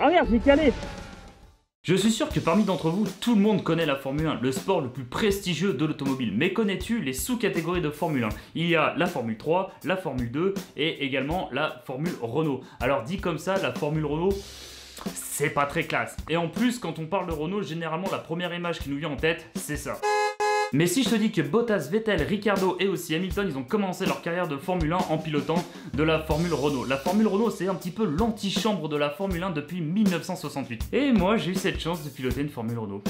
Ah merde, j'ai calé. Je suis sûr que parmi d'entre vous, tout le monde connaît la Formule 1, le sport le plus prestigieux de l'automobile. Mais connais-tu les sous-catégories de Formule 1? Il y a la Formule 3, la Formule 2 et également la Formule Renault. Alors dit comme ça, la Formule Renault, c'est pas très classe. Et en plus, quand on parle de Renault, généralement la première image qui nous vient en tête, c'est ça. Mais si je te dis que Bottas, Vettel, Ricciardo et aussi Hamilton, ils ont commencé leur carrière de Formule 1 en pilotant de la Formule Renault. La Formule Renault, c'est un petit peu l'antichambre de la Formule 1 depuis 1968. Et moi, j'ai eu cette chance de piloter une Formule Renault.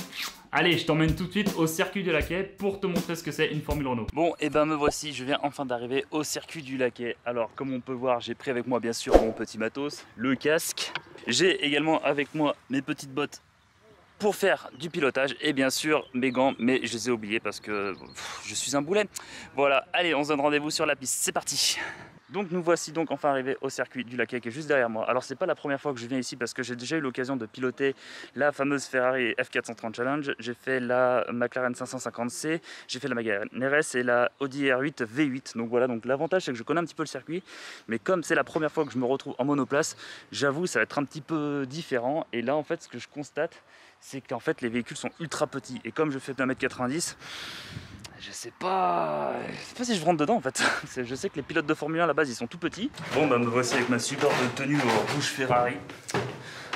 Allez, je t'emmène tout de suite au circuit du Laquais pour te montrer ce que c'est une Formule Renault. Bon, et ben me voici, je viens enfin d'arriver au circuit du Laquais. Alors, comme on peut voir, j'ai pris avec moi bien sûr mon petit matos, le casque. J'ai également avec moi mes petites bottes pour faire du pilotage et bien sûr mes gants, mais je les ai oubliés parce que je suis un boulet. Voilà, allez, on se donne rendez-vous sur la piste, c'est parti. Donc nous voici donc enfin arrivés au circuit du Laquais qui est juste derrière moi. Alors c'est pas la première fois que je viens ici parce que j'ai déjà eu l'occasion de piloter la fameuse Ferrari F430 Challenge. J'ai fait la McLaren 550C, j'ai fait la McLaren RS et la Audi R8 V8. Donc voilà, donc l'avantage c'est que je connais un petit peu le circuit, mais comme c'est la première fois que je me retrouve en monoplace, j'avoue ça va être un petit peu différent. Et là en fait ce que je constate, c'est qu'en fait les véhicules sont ultra petits et comme je fais 1m90, je sais pas si je rentre dedans en fait. Je sais que les pilotes de Formule 1 à la base ils sont tout petits. Bon bah me voici avec ma superbe tenue au rouge Ferrari.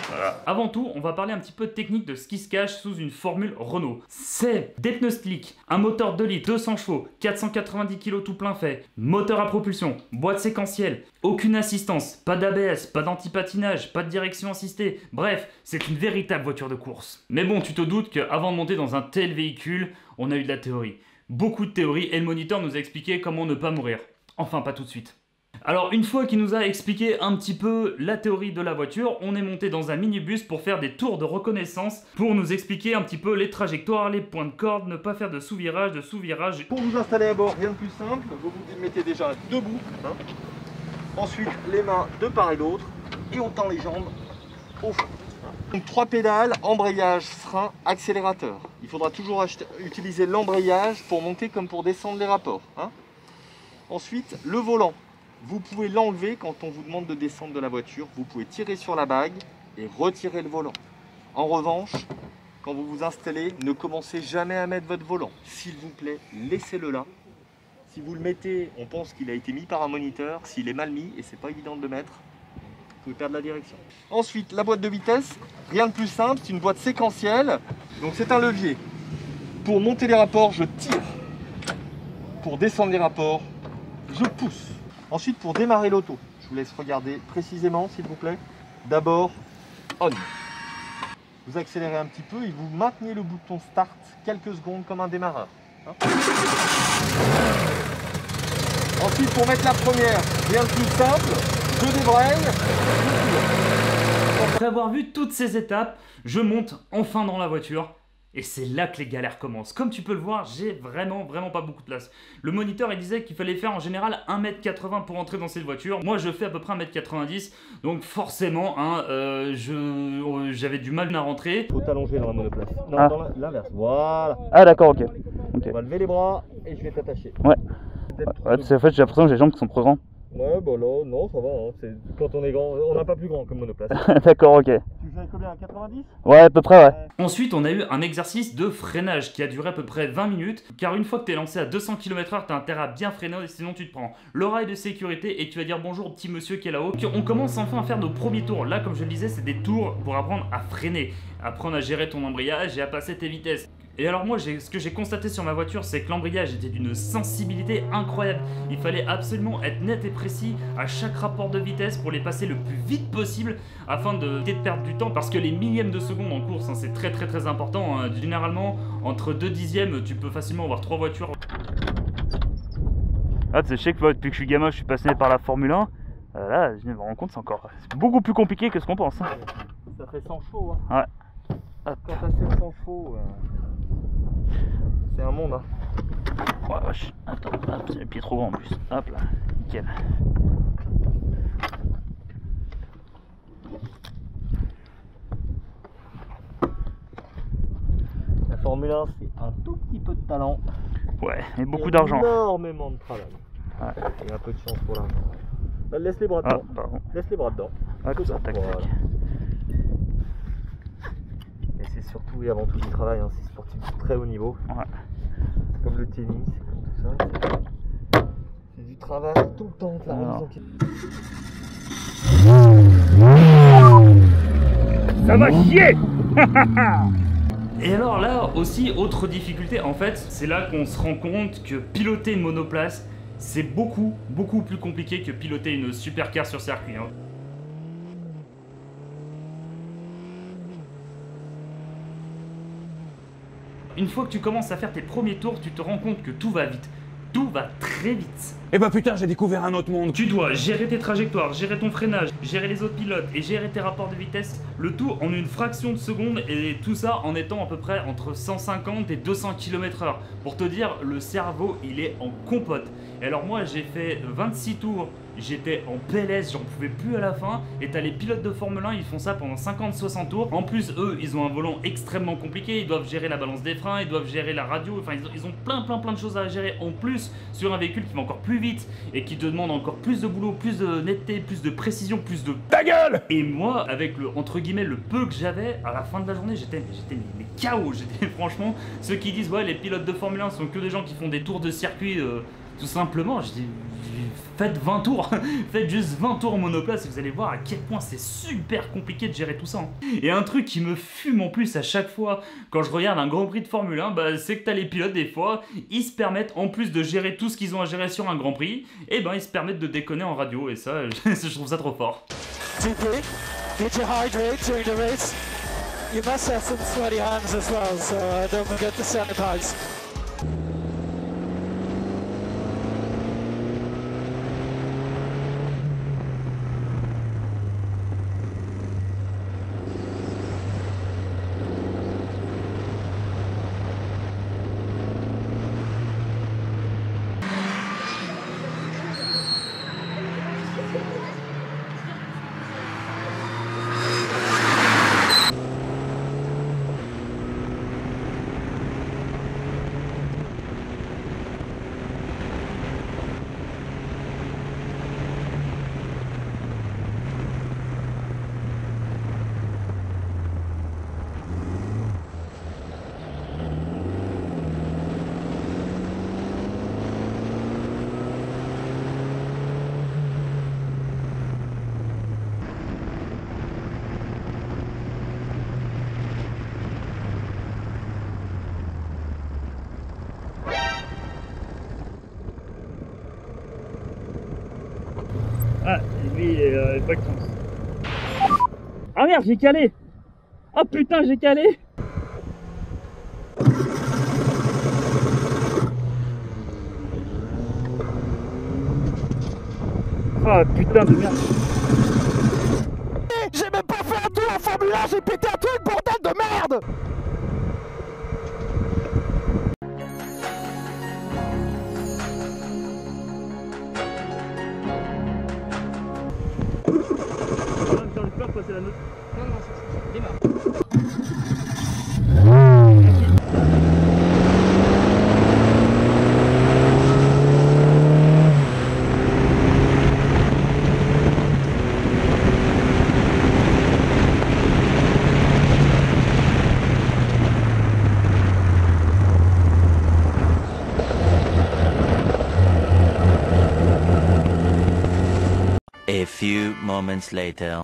Voilà. Avant tout, on va parler un petit peu de technique de ce qui se cache sous une Formule Renault. C'est des pneus slick, un moteur 2 litres, 200 chevaux, 490 kg tout plein fait, moteur à propulsion, boîte séquentielle, aucune assistance, pas d'ABS, pas d'antipatinage, pas de direction assistée. Bref, c'est une véritable voiture de course. Mais bon, tu te doutes qu'avant de monter dans un tel véhicule, on a eu de la théorie. Beaucoup de théories et le moniteur nous a expliqué comment ne pas mourir. Enfin, pas tout de suite. Alors une fois qu'il nous a expliqué un petit peu la théorie de la voiture, on est monté dans un minibus pour faire des tours de reconnaissance, pour nous expliquer un petit peu les trajectoires, les points de corde, ne pas faire de sous-virage, Pour vous installer à bord, rien de plus simple, vous vous mettez déjà debout, hein. Ensuite les mains de part et d'autre, et on tend les jambes au fond. Donc 3 pédales, embrayage, frein, accélérateur. Il faudra toujours utiliser l'embrayage pour monter comme pour descendre les rapports, hein. Ensuite le volant. Vous pouvez l'enlever quand on vous demande de descendre de la voiture. Vous pouvez tirer sur la bague et retirer le volant. En revanche, quand vous vous installez, ne commencez jamais à mettre votre volant. S'il vous plaît, laissez-le là. Si vous le mettez, on pense qu'il a été mis par un moniteur. S'il est mal mis, et c'est pas évident de le mettre, vous pouvez perdre la direction. Ensuite, la boîte de vitesse, rien de plus simple, c'est une boîte séquentielle. Donc c'est un levier. Pour monter les rapports, je tire. Pour descendre les rapports, je pousse. Ensuite, pour démarrer l'auto, je vous laisse regarder précisément, s'il vous plaît. D'abord, on. Vous accélérez un petit peu et vous maintenez le bouton start quelques secondes comme un démarreur, hein. Ensuite, pour mettre la première, rien de plus simple, je débraye. Après avoir vu toutes ces étapes, je monte enfin dans la voiture. Et c'est là que les galères commencent. Comme tu peux le voir, j'ai vraiment pas beaucoup de place. Le moniteur il disait qu'il fallait faire en général 1m80 pour entrer dans cette voiture. Moi je fais à peu près 1m90. Donc forcément, hein, j'avais du mal à rentrer. Il faut t'allonger dans la monoplace. Non, ah. Dans l'inverse. Voilà. Ah d'accord, ok. On va lever les bras et je vais t'attacher. Ouais. En fait j'ai l'impression que j'ai les jambes qui sont trop grandes. Ouais, bah là, non, ça va. Hein. Quand on est grand, on n'a pas plus grand comme monoplace. D'accord, ok. Tu fais combien, 90? Ouais, à peu près, ouais. Ensuite, on a eu un exercice de freinage qui a duré à peu près 20 minutes. Car une fois que tu es lancé à 200 km/h, tu as intérêt à bien freiner, sinon tu te prends l'oreille de sécurité et tu vas dire bonjour au petit monsieur qui est là-haut. On commence enfin à faire nos premiers tours. Là, comme je le disais, c'est des tours pour apprendre à freiner, apprendre à gérer ton embrayage et à passer tes vitesses. Et alors moi, ce que j'ai constaté sur ma voiture, c'est que l'embrayage était d'une sensibilité incroyable. Il fallait absolument être net et précis à chaque rapport de vitesse pour les passer le plus vite possible afin de perdre du temps. Parce que les millièmes de seconde en course, hein, c'est très important. Hein. Généralement, entre 2 dixièmes, tu peux facilement avoir 3 voitures. Ah, tu sais que depuis que je suis gamin, je suis passionné par la Formule 1. Là, je me rends compte, c'est beaucoup plus compliqué que ce qu'on pense. Hein. Ça fait 100 chevaux. Hein. Ouais. Hop. Quand t'as 700 chevaux, c'est un monde. Hein. Oh vache, attends, hop, c'est le pied trop grand en plus. Hop là, nickel. La Formule 1, c'est un tout petit peu de talent. Ouais, et beaucoup d'argent. Énormément de travail. Il y a un peu de chance pour l'instant. Laisse les bras dedans. Laisse les bras dedans. Comme ça, tac, voilà. tac. Et c'est surtout et avant tout du travail, hein. C'est sportif de très haut niveau. Ouais. C'est comme le tennis, c'est comme tout ça. C'est du travail tout le temps, de la remise en question. Ça va chier. Et alors là aussi, autre difficulté, en fait, c'est là qu'on se rend compte que piloter une monoplace, c'est beaucoup plus compliqué que piloter une supercar sur circuit. Hein. Une fois que tu commences à faire tes premiers tours, tu te rends compte que tout va vite. Tout va très vite. Eh bah putain, j'ai découvert un autre monde. Tu dois gérer tes trajectoires, gérer ton freinage, gérer les autres pilotes et gérer tes rapports de vitesse. Le tout en une fraction de seconde et tout ça en étant à peu près entre 150 et 200 km/h. Pour te dire, le cerveau, il est en compote. Et alors moi, j'ai fait 26 tours. J'étais en PLS, j'en pouvais plus à la fin. Et t'as les pilotes de Formule 1, ils font ça pendant 50-60 tours. En plus, eux, ils ont un volant extrêmement compliqué. Ils doivent gérer la balance des freins, ils doivent gérer la radio. Enfin, ils ont plein de choses à gérer en plus sur un véhicule qui va encore plus vite et qui te demande encore plus de boulot, plus de netteté, plus de précision, plus de... Ta gueule! Et moi, avec le, entre guillemets, le peu que j'avais, à la fin de la journée, j'étais mais KO. J'étais franchement, ceux qui disent, ouais, les pilotes de Formule 1 sont que des gens qui font des tours de circuit, tout simplement, je dis... Faites 20 tours, faites juste 20 tours en monoplace et vous allez voir à quel point c'est super compliqué de gérer tout ça. Et un truc qui me fume en plus à chaque fois quand je regarde un Grand Prix de Formule 1, bah, c'est que t'as les pilotes des fois, ils se permettent en plus de gérer tout ce qu'ils ont à gérer sur un Grand Prix, et ben ils se permettent de déconner en radio et ça, je trouve ça trop fort. Did you hydrate during the race? You must have some sweaty hands as well, so don't forget to sanitize. Ah, lui, pas de chance. Ah merde, j'ai calé. Oh putain, j'ai calé. Ah putain de merde. J'ai même pas fait un tour en Formule 1, j'ai pété un truc, bordel de merde! Passer la note. Non, non, c'est démarre. A few moments later.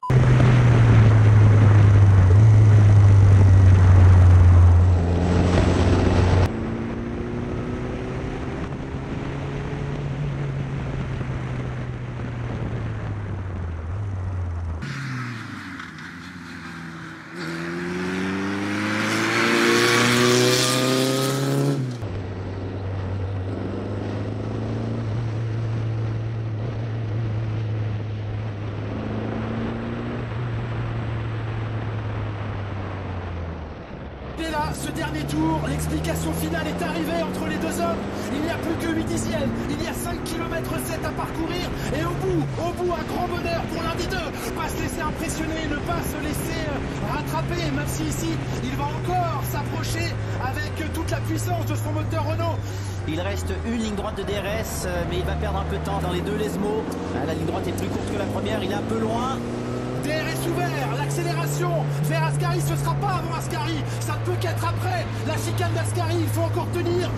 Et là, ce dernier tour, l'explication finale est arrivée entre les deux hommes. Il n'y a plus que 8 dixièmes, il y a 5 km 7 à parcourir. Et au bout, un grand bonheur pour l'un des deux. Pas se laisser impressionner, ne pas se laisser rattraper. Même si ici, il va encore s'approcher avec toute la puissance de son moteur Renault. Il reste une ligne droite de DRS, mais il va perdre un peu de temps dans les deux Lesmo. La ligne droite est plus courte que la première, il est un peu loin. DRS ouvert, l'accélération vers Ascari, ce sera pas avant Ascari, ça ne peut qu'être après. La chicane d'Ascari, il faut encore tenir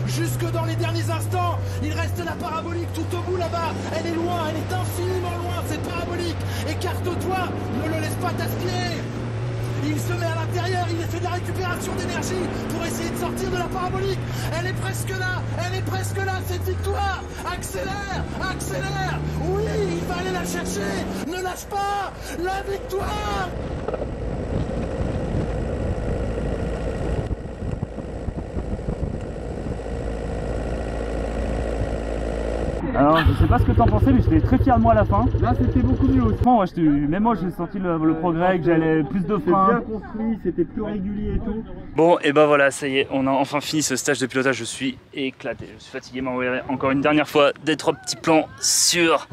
jusque dans les derniers instants. Il reste la parabolique tout au bout là-bas, elle est loin, elle est infiniment loin cette parabolique. Écarte-toi, ne le laisse pas t'aspirer. Il se met à l'intérieur, il fait de la récupération d'énergie pour essayer de sortir de la parabolique. Elle est presque là, cette victoire. Accélère, accélère. Oui, il va aller la chercher. Ne lâche pas la victoire. Alors, je sais pas ce que t'en pensais, mais j'étais très fier de moi à la fin. Là, c'était beaucoup mieux aussi. Même moi, j'ai senti le progrès, que j'allais plus de frein. C'était bien construit, c'était plus régulier et tout. Bon, et ben voilà, ça y est, on a enfin fini ce stage de pilotage. Je suis éclaté, je suis fatigué, mais on verra encore une dernière fois des 3 petits plans sur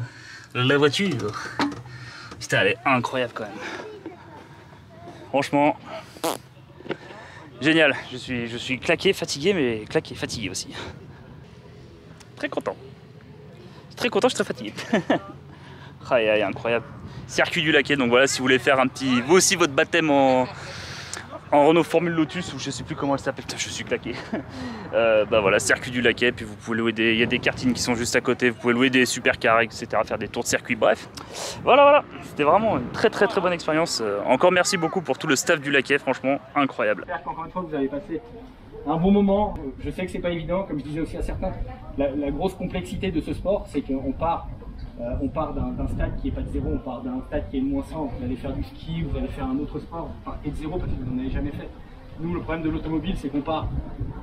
la voiture. Putain, elle est incroyable quand même. Franchement, génial. Je suis claqué, fatigué, mais claqué, fatigué aussi. Très content. Très content, je suis très fatigué. Aïe aïe, incroyable. Circuit du Laquais, donc voilà, si vous voulez faire un petit, vous aussi votre baptême en Renault Formule Lotus, ou je sais plus comment elle s'appelle, je suis claqué. Bah voilà, circuit du Laquais, puis vous pouvez louer il y a des kartings qui sont juste à côté, vous pouvez louer des supercars, etc., faire des tours de circuit, bref. Voilà, c'était vraiment une très bonne expérience. Encore merci beaucoup pour tout le staff du Laquais, franchement, incroyable. J'espère qu'encore une fois vous avez passé un bon moment. Je sais que c'est pas évident, comme je disais aussi à certains, la grosse complexité de ce sport, c'est qu'on part d'un stade qui est pas de zéro, on part d'un stade qui est de -100. Vous allez faire du ski, vous allez faire un autre sport, vous partez de zéro parce que vous n'en avez jamais fait. Nous, le problème de l'automobile, c'est qu'on part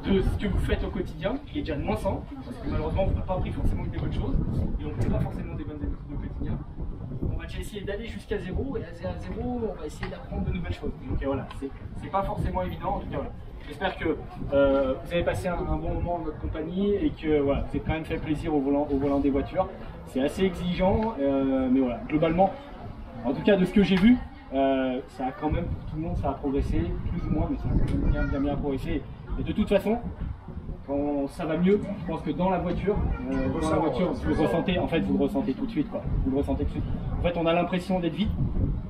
de ce que vous faites au quotidien, qui est déjà de -100, parce que malheureusement, vous n'avez pas appris forcément que des bonnes choses, et on ne fait pas forcément des bonnes habitudes au quotidien. On va déjà essayer d'aller jusqu'à zéro, et à zéro, on va essayer d'apprendre de nouvelles choses. Donc voilà, c'est pas forcément évident, en tout cas voilà. J'espère que vous avez passé un bon moment en notre compagnie et que voilà, vous avez quand même fait plaisir au volant des voitures. C'est assez exigeant, mais voilà, globalement, en tout cas de ce que j'ai vu, ça a quand même, pour tout le monde, ça a progressé, plus ou moins, mais ça a quand même bien progressé. Et de toute façon, quand ça va mieux, je pense que dans la voiture, vous le ressentez, en fait, vous le ressentez tout de suite, quoi. Vous le ressentez tout de suite. En fait, on a l'impression d'être vite.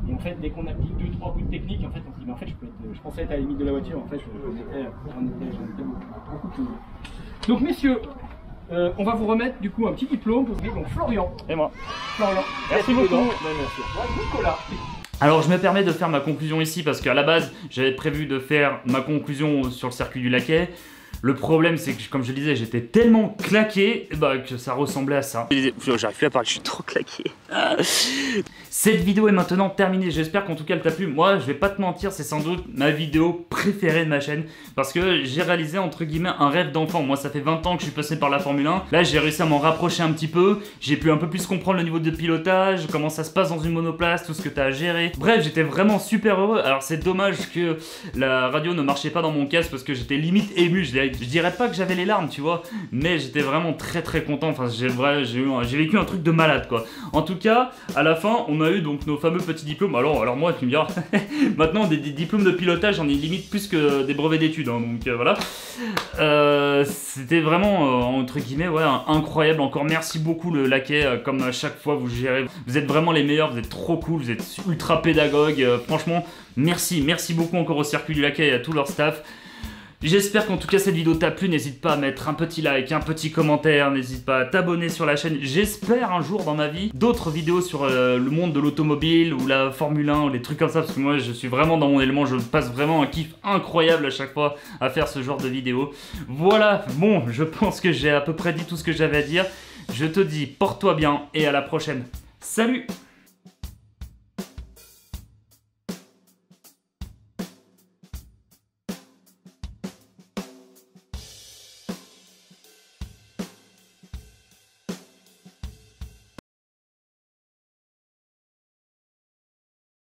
Et en fait, dès qu'on applique 2-3 coups de technique, en fait, on se dit, mais en fait, je pensais être à la limite de la voiture, en fait, j'en étais beaucoup plus. Donc, messieurs, on va vous remettre du coup un petit diplôme pour donc Florian. Et moi. Florian. Merci beaucoup. Merci. Nicolas. Alors je me permets de faire ma conclusion ici parce qu'à la base, j'avais prévu de faire ma conclusion sur le circuit du Laquais. Le problème, c'est que, comme je le disais, j'étais tellement claqué que ça ressemblait à ça. J'arrive plus à parler, je suis trop claqué. Cette vidéo est maintenant terminée. J'espère qu'en tout cas elle t'a plu. Moi, je vais pas te mentir, c'est sans doute ma vidéo préférée de ma chaîne parce que j'ai réalisé entre guillemets un rêve d'enfant. Moi, ça fait 20 ans que je suis passé par la Formule 1. Là, j'ai réussi à m'en rapprocher un petit peu. J'ai pu un peu plus comprendre le niveau de pilotage, comment ça se passe dans une monoplace, tout ce que tu as à gérer. Bref, j'étais vraiment super heureux. Alors, c'est dommage que la radio ne marchait pas dans mon casque parce que j'étais limite ému. Je dirais pas que j'avais les larmes, tu vois, mais j'étais vraiment très content. Enfin, j'ai vécu un truc de malade, quoi. En tout cas, à la fin, on a eu donc nos fameux petits diplômes. Alors moi, tu me diras, maintenant des diplômes de pilotage, j'en ai limite plus que des brevets d'études, hein, donc voilà. C'était vraiment entre guillemets, ouais, incroyable. Encore merci beaucoup le Laquais, comme à chaque fois vous gérez. Vous êtes vraiment les meilleurs, vous êtes trop cool, vous êtes ultra pédagogue. Franchement, merci beaucoup encore au circuit du Laquais et à tout leur staff. J'espère qu'en tout cas cette vidéo t'a plu, n'hésite pas à mettre un petit like, un petit commentaire, n'hésite pas à t'abonner sur la chaîne. J'espère un jour dans ma vie d'autres vidéos sur le monde de l'automobile ou la Formule 1 ou les trucs comme ça, parce que moi je suis vraiment dans mon élément, je passe vraiment un kiff incroyable à chaque fois à faire ce genre de vidéos. Voilà, bon, je pense que j'ai à peu près dit tout ce que j'avais à dire. Je te dis porte-toi bien et à la prochaine. Salut!